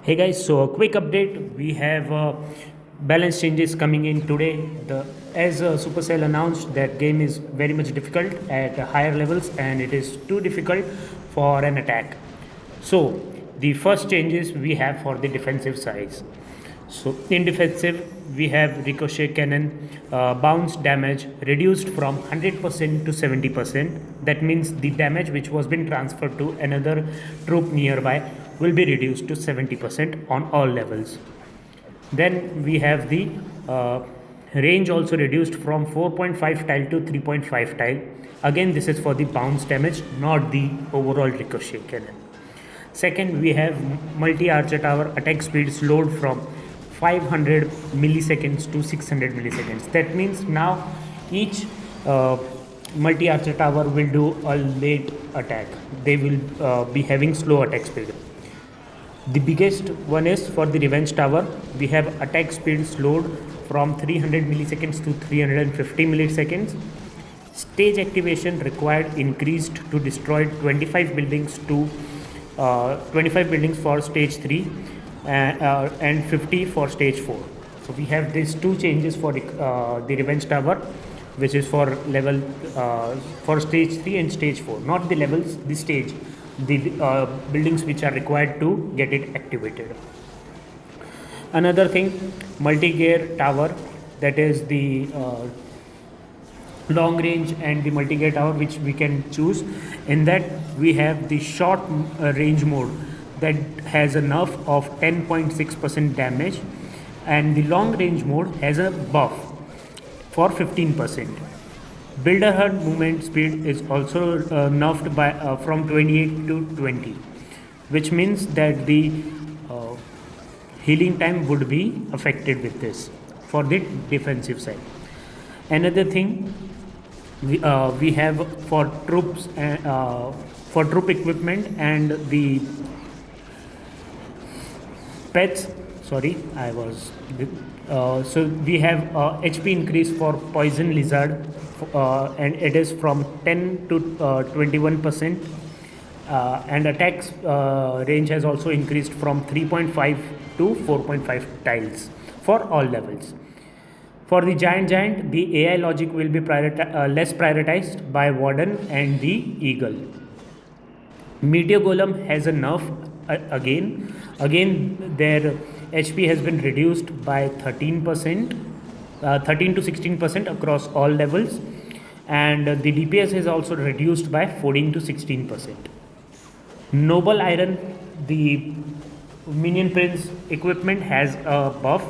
Hey guys, so a quick update. We have balance changes coming in today. As Supercell announced, that game is very much difficult at higher levels and it is too difficult for an attack. So the first changes we have for the defensive sides. So in defensive, we have ricochet cannon bounce damage reduced from 100% to 70%. That means the damage which was been transferred to another troop nearby will be reduced to 70% on all levels. Then we have the range also reduced from 4.5 tile to 3.5 tile. Again, this is for the bounce damage, not the overall ricochet cannon. Second, we have multi-archer tower attack speed slowed from 500 milliseconds to 600 milliseconds. That means now each multi-archer tower will do a late attack. They will be having slow attack speed. The biggest one is for the revenge tower. We have attack speed slowed from 300 milliseconds to 350 milliseconds. Stage activation required increased to destroy 25 buildings to 25 buildings for stage 3 and 50 for stage 4. So we have these two changes for the revenge tower, which is for level for stage 3 and stage 4, not the levels, the stage, the buildings which are required to get it activated. Another thing, multi-gear tower, that is the long range and the multi-gear tower which we can choose. In that we have the short range mode that has a nerf of 10.6% damage, and the long range mode has a buff for 15%. Builder herd movement speed is also nerfed by from 28 to 20, which means that the healing time would be affected with this for the defensive side. Another thing, we have for troops for troop equipment and the pets. Sorry, I was so we have HP increase for poison lizard, and it is from 10 to 21%, and attacks range has also increased from 3.5 to 4.5 tiles for all levels. For the giant, the AI logic will be less prioritized by Warden and the Eagle. Meteor Golem has a nerf again. Again, their HP has been reduced by 13%, 13 to 16% across all levels, and the DPS is also reduced by 14 to 16%. Noble Iron, the Minion Prince equipment, has a buff,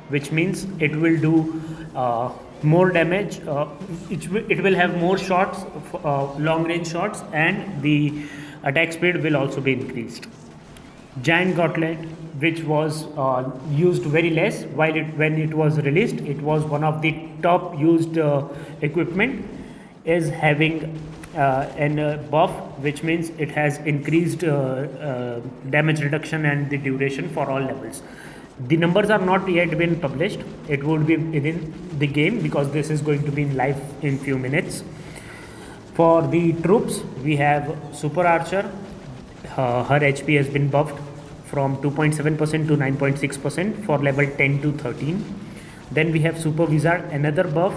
which means it will do more damage. It will have more shots, long range shots, and the attack speed will also be increased. Giant Gauntlet, which was used very less when it was released, it was one of the top used equipment, is having an buff, which means it has increased damage reduction and the duration for all levels. The numbers are not yet been published. It would be within the game because this is going to be in live in few minutes. For the troops, we have Super Archer. Her HP has been buffed from 2.7% to 9.6% for level 10 to 13. Then we have Super Wizard, another buff.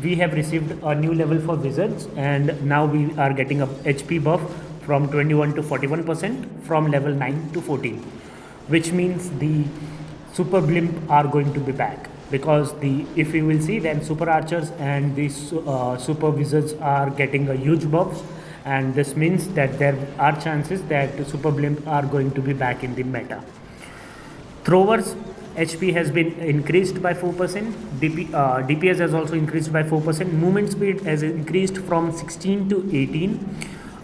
We have received a new level for wizards, and now we are getting a HP buff from 21 to 41% from level 9 to 14, which means the super blimp are going to be back, because if you will see, then super archers and the super wizards are getting a huge buffs, and this means that there are chances that super blimp are going to be back in the meta. Throwers HP has been increased by 4%, DPS has also increased by 4%, movement speed has increased from 16 to 18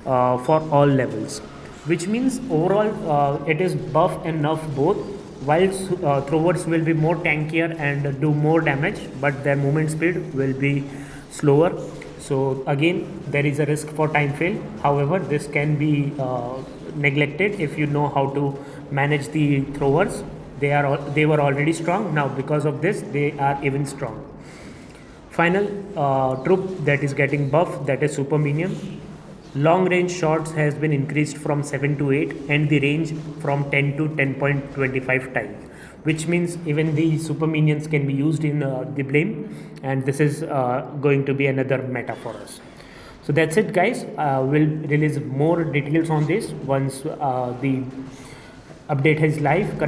for all levels, which means overall it is buff and nerf both. While throwers will be more tankier and do more damage, but their movement speed will be slower. So again, there is a risk for time fail. However, this can be neglected if you know how to manage the throwers. They were already strong. Now because of this, they are even strong. Final troop that is getting buff, that is super minion. Long range shots has been increased from 7 to 8 and the range from 10 to 10.25 times, which means even the super minions can be used in the blame, and this is going to be another meta for us. So that's it, guys. We'll release more details on this once the update is live.